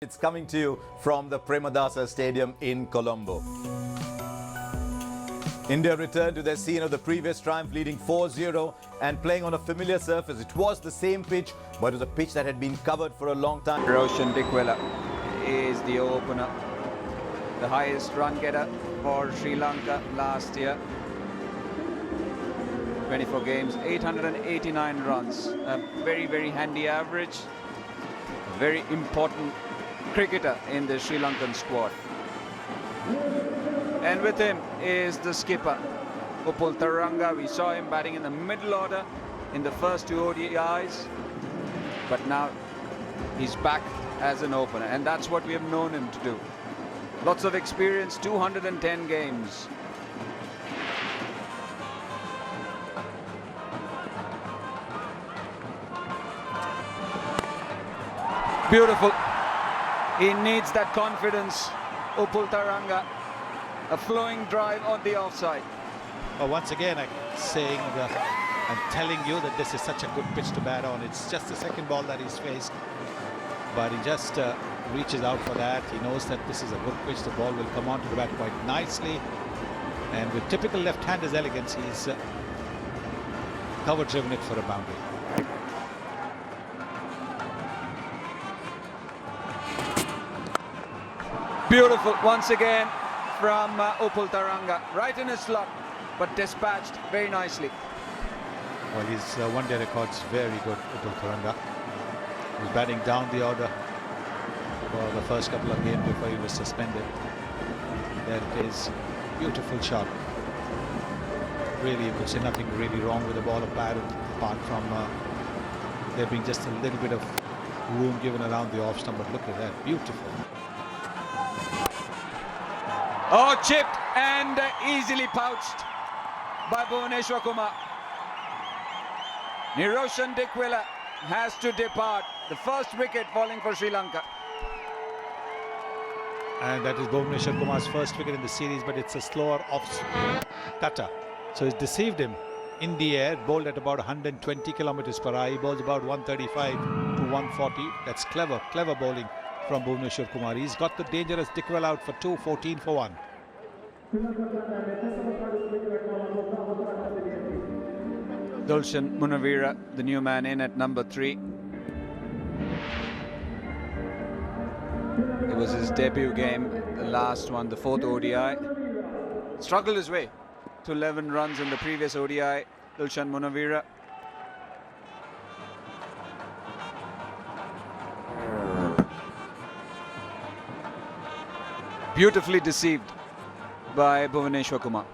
It's coming to you from the Premadasa Stadium in Colombo. India returned to their scene of the previous triumph, leading 4-0 and playing on a familiar surface. It was the same pitch, but it was a pitch that had been covered for a long time. Roshan Dikwela is the opener, the highest run getter for Sri Lanka last year. 24 games, 889 runs, a very handy average, a very important cricketer in the Sri Lankan squad. And with him is the skipper, Upul Taranga. We saw him batting in the middle order in the first two ODIs, but now he's back as an opener, and that's what we have known him to do. Lots of experience, 210 games. Beautiful. He needs that confidence, Upul Taranga. A flowing drive on the offside. Well, once again, I'm telling you that this is such a good pitch to bat on. It's just the second ball that he's faced, but he just reaches out for that. He knows that this is a good pitch. The ball will come onto the bat quite nicely, and with typical left-hander's elegance, he's cover-driven it for a boundary. Beautiful once again from Upul Taranga, right in his slot, but dispatched very nicely. Well, his one-day record's very good, Upul Taranga. He's batting down the order for the first couple of games before he was suspended. There it is, beautiful shot. Really, you could say nothing really wrong with the ball apart from there being just a little bit of room given around the off stump. But look at that, beautiful. Oh, chipped and easily pouched by Bhuvaneshwar Kumar. Niroshan Dikwela has to depart. The first wicket falling for Sri Lanka. And that is Bhuvaneshwar Kumar's first wicket in the series, but it's a slower off cutter. So it's deceived him in the air, bowled at about 120 kilometers per hour. He bowls about 135 to 140. That's clever bowling from Bhuvaneshwar Kumar. He's got the dangerous Dikwela out for 2, 14 for 1. Dulshan Munawira, the new man in at number 3. It was his debut game, the last one, the 4th ODI. Struggled his way to 11 runs in the previous ODI, Dulshan Munawira. Beautifully deceived by Bhuvaneshwar Kumar.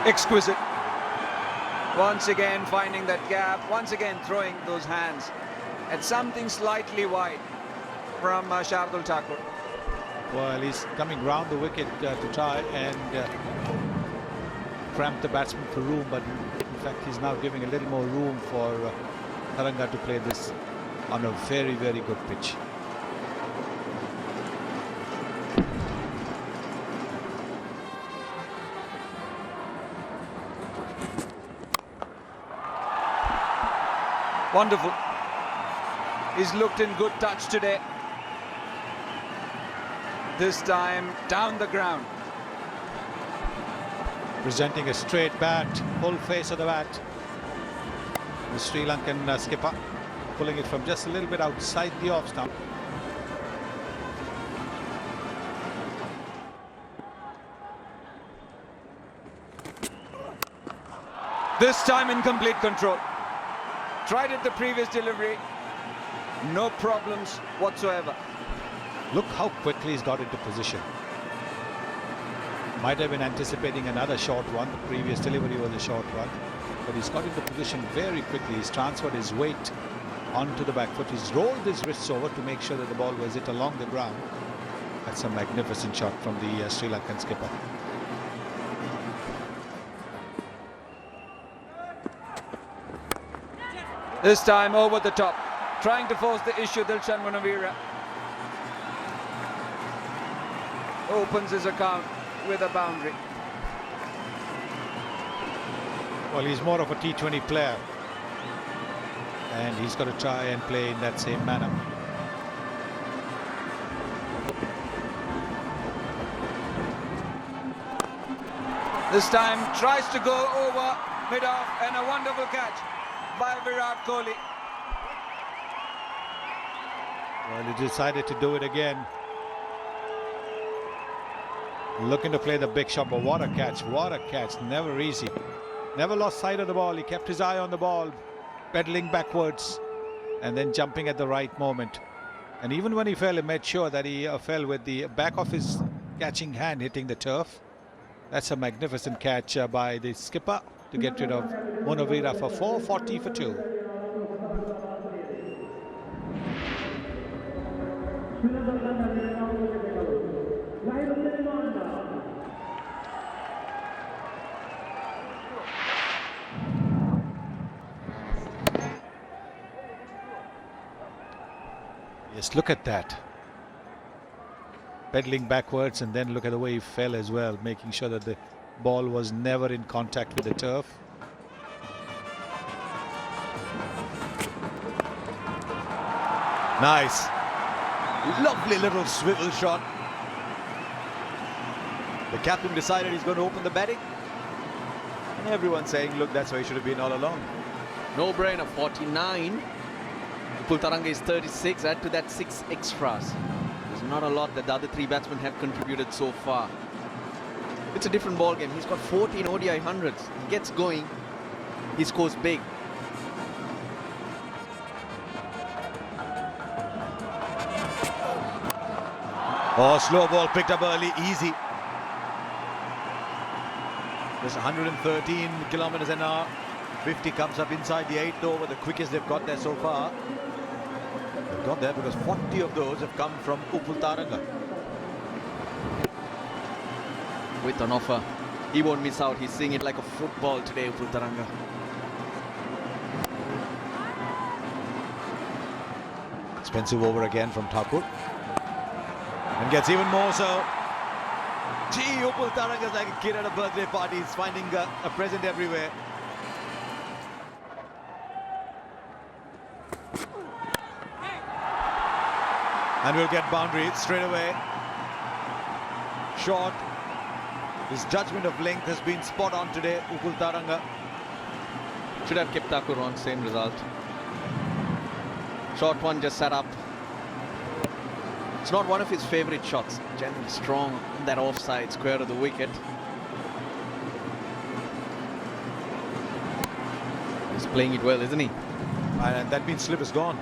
Exquisite. Once again finding that gap, once again throwing those hands at something slightly wide from Shardul Thakur. Well, he's coming round the wicket to try and cramp the batsman for room, but in fact he's now giving a little more room for Taranga to play this on a very good pitch. Wonderful. He's looked in good touch today. This time down the ground. Presenting a straight bat, full face of the bat. The Sri Lankan skipper pulling it from just a little bit outside the off stump. This time in complete control. Tried it the previous delivery. No problems whatsoever. Look how quickly he's got into position. Might have been anticipating another short one. The previous delivery was a short one, but he's got into position very quickly. He's transferred his weight onto the back foot. He's rolled his wrists over to make sure that the ball was hit along the ground. That's a magnificent shot from the Sri Lankan skipper. This time over the top, trying to force the issue. Dulshan Munawira opens his account with a boundary. Well, he's more of a T20 player, and he's got to try and play in that same manner. This time tries to go over mid-off, and a wonderful catch by Virat Kohli. Well, he decided to do it again. Looking to play the big shot, but what a catch, never easy. Never lost sight of the ball, he kept his eye on the ball, pedaling backwards and then jumping at the right moment. And even when he fell, he made sure that he fell with the back of his catching hand hitting the turf. That's a magnificent catch by the skipper to get rid of Munavira for 440 for 2. Yes, look at that. Pedaling backwards, and then look at the way he fell as well, making sure that the ball was never in contact with the turf. Nice. Lovely little swivel shot. The captain decided he's going to open the batting. And everyone's saying, look, that's where he should have been all along. No brainer, 49. Taranga is 36, add to that 6 extras. There's not a lot that the other 3 batsmen have contributed so far. It's a different ball game. He's got 14 ODI hundreds. He gets going, he scores big. Oh, slow ball picked up early, easy. Just 113 kilometers an hour. 50 comes up inside the 8th over, the quickest they've got there so far. They've got there because 40 of those have come from Taranga. With an offer, he won't miss out. He's seeing it like a football today, Taranga. Expensive over again from Thakur. And gets even more so. Gee, Taranga's like a kid at a birthday party. He's finding a present everywhere. And we'll get boundary straight away. Short. His judgment of length has been spot on today, Taranga. Should have kept Thakur on, same result. Short one just set up. It's not one of his favorite shots. Generally strong on that offside square of the wicket. He's playing it well, isn't he? And that means slip is gone.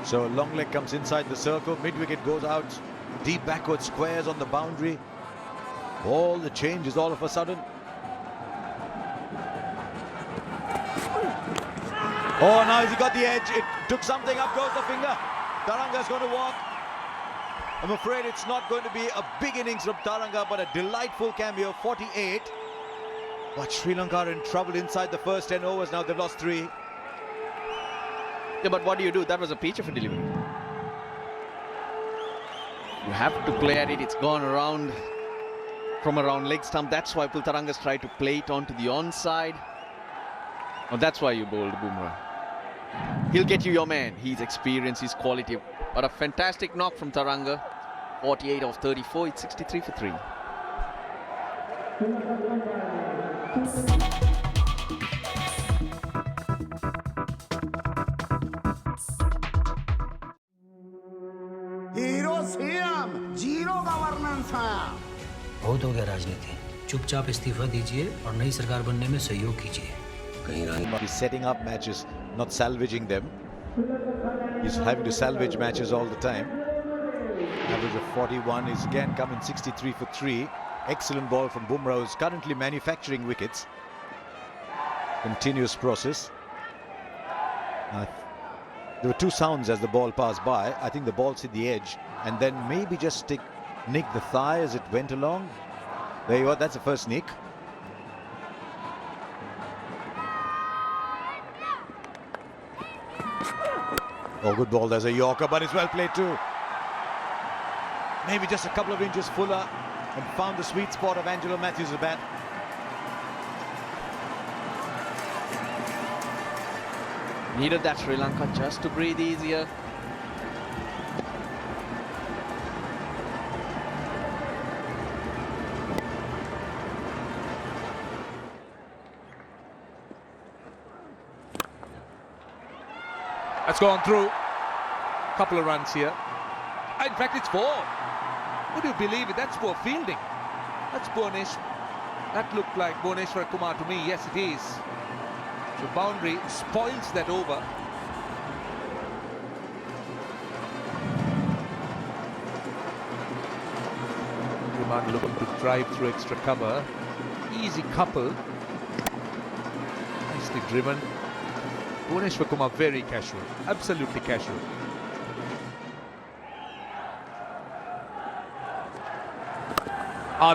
So long leg comes inside the circle, mid-wicket goes out, deep backward squares on the boundary. All the changes all of a sudden. Oh, now has he got the edge? It took something, up goes the finger. Taranga's going to walk. I'm afraid it's not going to be a big innings from Taranga, but a delightful cameo, 48. But Sri Lanka are in trouble inside the first 10 overs. Now they've lost 3. Yeah, but what do? That was a peach of a delivery. You have to play at it. It's gone around from around leg stump. That's why Taranga's tried to play it onto the onside. Oh, that's why you bowled Bumrah. He'll get you your man. His experience, his quality. But a fantastic knock from Taranga. 48 of 34. It's 63 for 3. Hero CM zero governance है। बहुत हो गया राजनीति, चुपचाप इस्तीफा दीजिए और नई सरकार बनने में सहयोग कीजिए। He's setting up matches, not salvaging them. He's having to salvage matches all the time. Average of 41. He's again come in 63 for 3. Excellent ball from Bumrah, who's currently manufacturing wickets. Continuous process. There were 2 sounds as the ball passed by. I think the ball hit the edge and then maybe just nick the thigh as it went along. There you are, that's the first nick. Oh, good ball, there's a Yorker, but it's well played too. Maybe just a couple of inches fuller and found the sweet spot of Angelo Matthews' bat. Needed that Sri Lanka just to breathe easier. That's gone through. Couple of runs here. In fact, it's 4. Would you believe it? That's poor fielding. That's Bhuvanesh. That looked like Bhuvneshwar Kumar to me. Yes, it is. So boundary spoils that over. Kumar looking to drive through extra cover. Easy couple. Nicely driven. Bhuvneshwar Kumar very casual. Absolutely casual.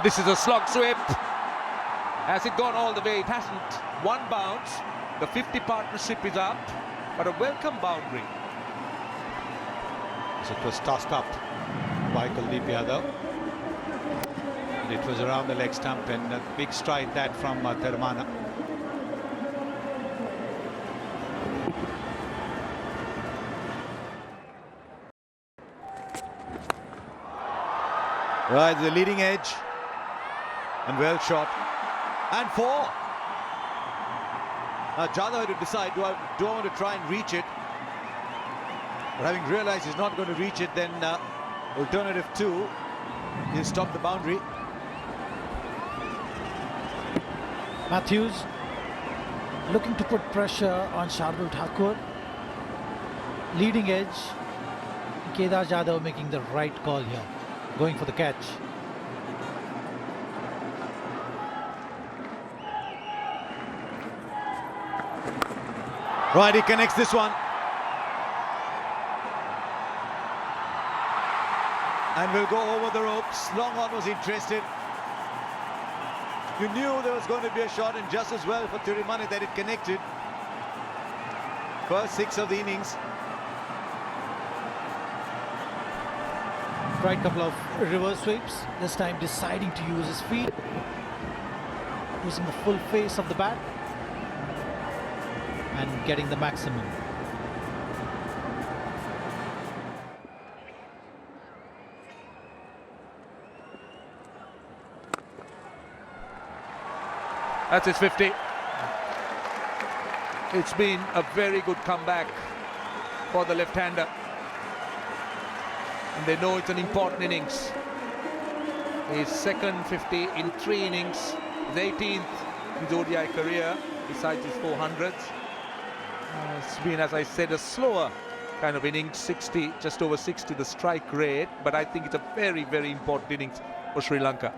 This is a slog sweep. Has it gone all the way? It hasn't. One bounce. The 50 partnership is up, but a welcome boundary. So it was tossed up by Kuldeep Yadav. And it was around the leg stump, and a big stride that from Tirumana. Right, the leading edge. And well shot. And 4. Now Jadhav had to decide, do I want to try and reach it? But having realized he's not going to reach it, then alternative 2, he'll stop the boundary. Matthews looking to put pressure on Shardul Thakur. Leading edge. Kedar Jadhav making the right call here, going for the catch. Right, he connects this one. And will go over the ropes. Long on was interested. You knew there was going to be a shot, and just as well for Tirumana that it connected. First 6 of the innings. Tried a couple of reverse sweeps, this time deciding to use his feet, using the full face of the bat and getting the maximum. That's his 50. It's been a very good comeback for the left-hander. And they know it's an important innings. His second 50 in 3 innings. His 18th in his ODI career, besides his 400s. It's been, as I said, a slower kind of innings, 60, just over 60 the strike rate. But I think it's a very, very important innings for Sri Lanka.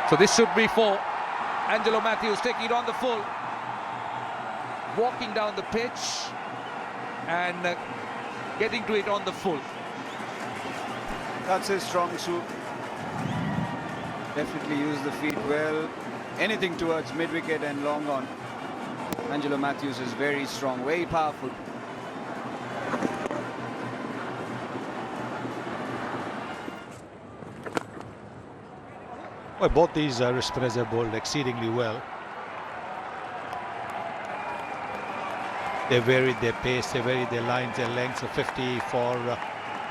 So this should be 4. Angelo Matthews taking it on the full. Walking down the pitch and getting to it on the full. That's his strong suit. Definitely use the feet well. Anything towards mid-wicket and long on. Angelo Matthews is very strong, very powerful. Well, both these wrist spinners are bowled exceedingly well. They varied their pace, they varied their lines, their lengths. A 50 for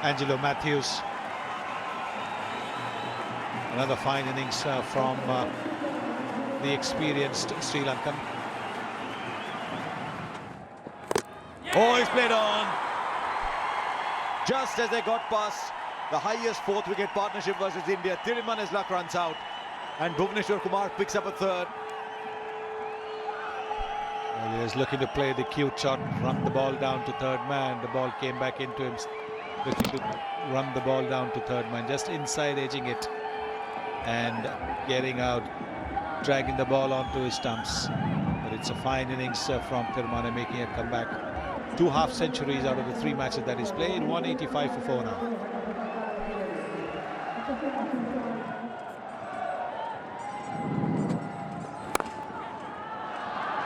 Angelo Matthews. Another fine innings from the experienced Sri Lankan. Oh, he's played on. Just as they got past the highest 4th wicket partnership versus India, Tirumana's luck runs out. And Bhuvneshwar Kumar picks up a 3rd. Well, he was looking to play the cute shot, run the ball down to 3rd man. The ball came back into him, looking to run the ball down to 3rd man, just inside edging it and getting out, dragging the ball onto his stumps. But it's a fine innings from Tirumana, making a comeback. 2 half centuries out of the 3 matches that he's played, 185 for 4 now.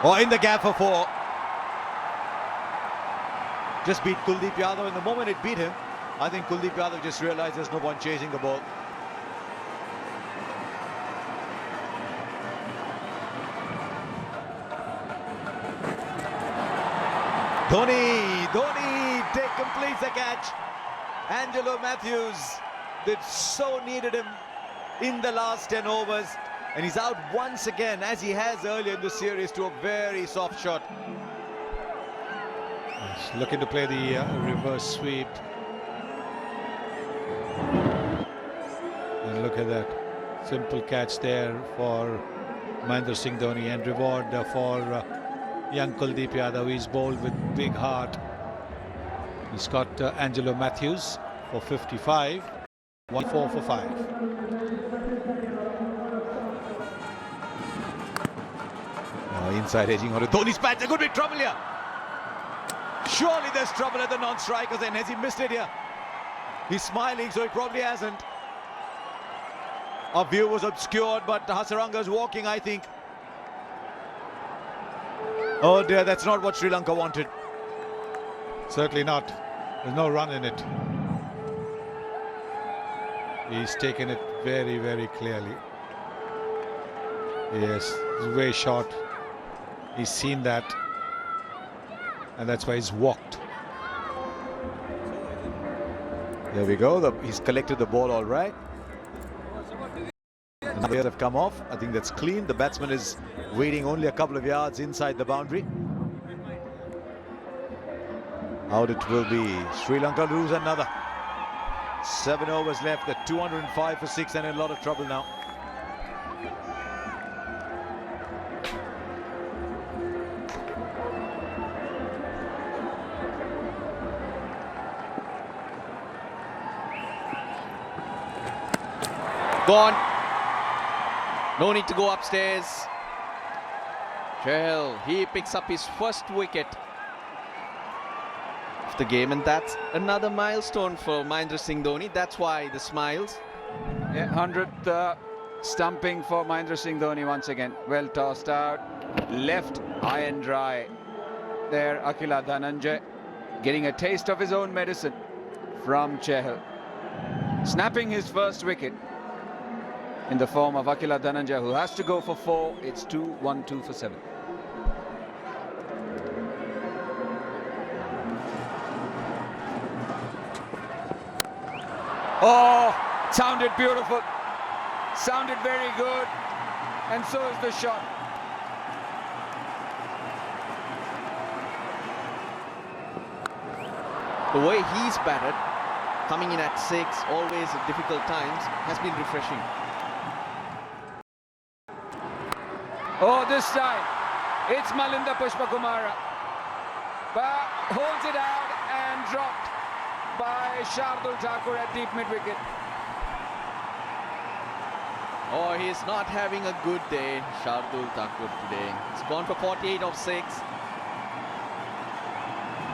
Oh, in the gap for 4. Just beat Kuldeep Yadav. And the moment it beat him, I think Kuldeep Yadav just realized there's no point chasing the ball. Dhoni completes the catch. Angelo Matthews did so needed him in the last 10 overs. And he's out once again, as he has earlier in the series, to a very soft shot. He's looking to play the reverse sweep. And look at that. Simple catch there for Mahendra Singh Dhoni, and reward for young Kuldeep Yadav. He's bowled with big heart. He's got Angelo Matthews for 55, 1-4 for 5. Inside edging onto Dhoni's patch. There could be trouble here. Surely there's trouble at the non-strikers end. Has he missed it here? He's smiling, so he probably hasn't. Our view was obscured, but Hasaranga's walking, I think. Oh dear, that's not what Sri Lanka wanted. Certainly not. There's no run in it. He's taken it very, very clearly. Yes, it's way short. He's seen that, and that's why he's walked. There we go. He's collected the ball all right. And the players have come off. I think that's clean. The batsman is waiting only a couple of yards inside the boundary. Out it will be. Sri Lanka lose another. 7 overs left at 205 for 6 and in a lot of trouble now. Gone. No need to go upstairs. Chahal, he picks up his first wicket of the game, and that's another milestone for Mahendra Singh Dhoni. That's why the smiles. Yeah, 100th stumping for Mahendra Singh Dhoni once again. Well tossed out. Left high and dry. There, Akila Dhananjay getting a taste of his own medicine from Chahal. Snapping his first wicket in the form of Akila Dhananjay, who has to go for 4. It's 2-1-2 for 7. Oh, sounded beautiful. Sounded very good. And so is the shot. The way he's batted, coming in at 6, always at difficult times, has been refreshing. Oh, this time it's Malinda Pushpakumara, but holds it out and dropped by Shardul Thakur at deep mid-wicket. Oh, he's not having a good day, Shardul Thakur, today. He's gone for 48 of 6.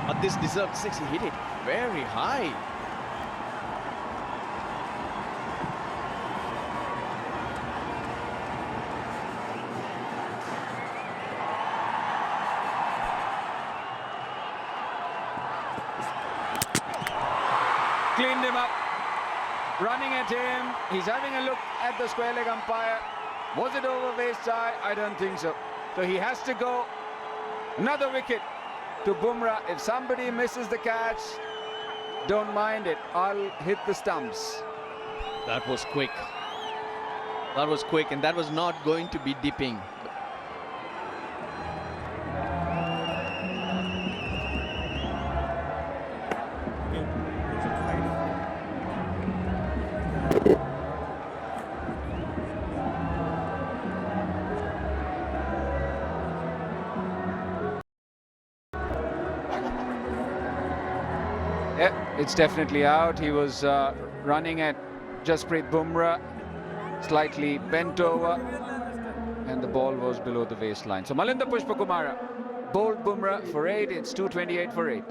But this deserved 6. He hit it very high. Cleaned him up, running at him. He's having a look at the square leg umpire. Was it over waist high? I don't think so. So he has to go. Another wicket to Bumrah. If somebody misses the catch, don't mind it. I'll hit the stumps. That was quick. That was quick, and that was not going to be dipping. Yeah, it's definitely out. He was running at Jasprit Bumrah, slightly bent over, and the ball was below the waistline. So Malinda Pushpakumara bowled Bumrah for 8. It's 228 for 8.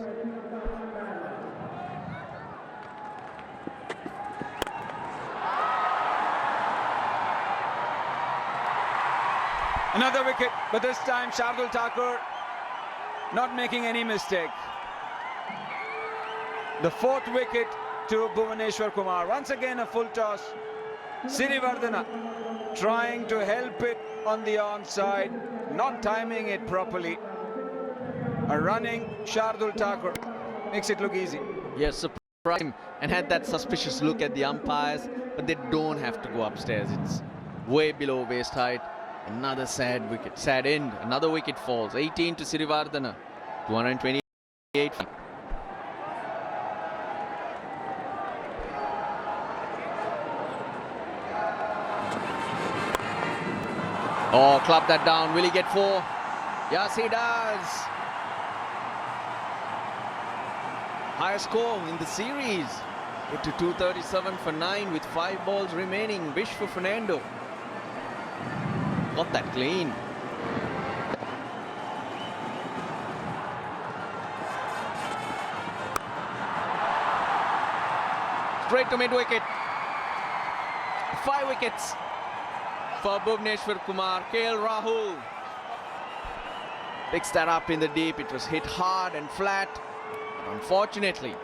Another wicket, but this time Shardul Thakur not making any mistake. The 4th wicket to Bhuvaneshwar Kumar. Once again a full toss. Sirivardhana trying to help it on the onside, not timing it properly. A running Shardul Thakur makes it look easy. Yes, surprised him and had that suspicious look at the umpires, but they don't have to go upstairs. It's way below waist height. Another sad wicket, sad end. Another wicket falls. 18 to Sirivardhana. 228 feet. Oh, club that down. Will he get 4? Yes, he does. Highest score in the series. It to 237 for 9 with 5 balls remaining. Wish for Fernando. Got that clean. Straight to mid-wicket. 5 wickets for Bhuvneshwar Kumar. KL Rahul picks that up in the deep. It was hit hard and flat. Unfortunately,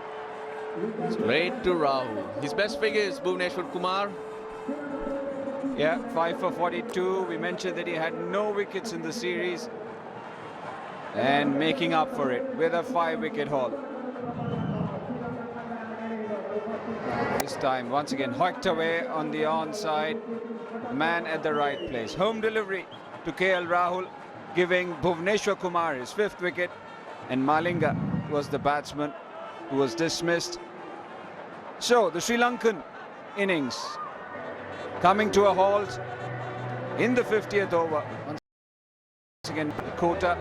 straight to Rahul. His best figures, Bhuvneshwar Kumar. Yeah, 5 for 42. We mentioned that he had no wickets in the series. And making up for it with a 5-wicket haul. This time, once again, hoiked away on the onside. Man at the right place. Home delivery to KL Rahul, giving Bhuvneshwar Kumar his 5th wicket. And Malinga was the batsman who was dismissed. So, the Sri Lankan innings coming to a halt in the 50th over. Once again, Kota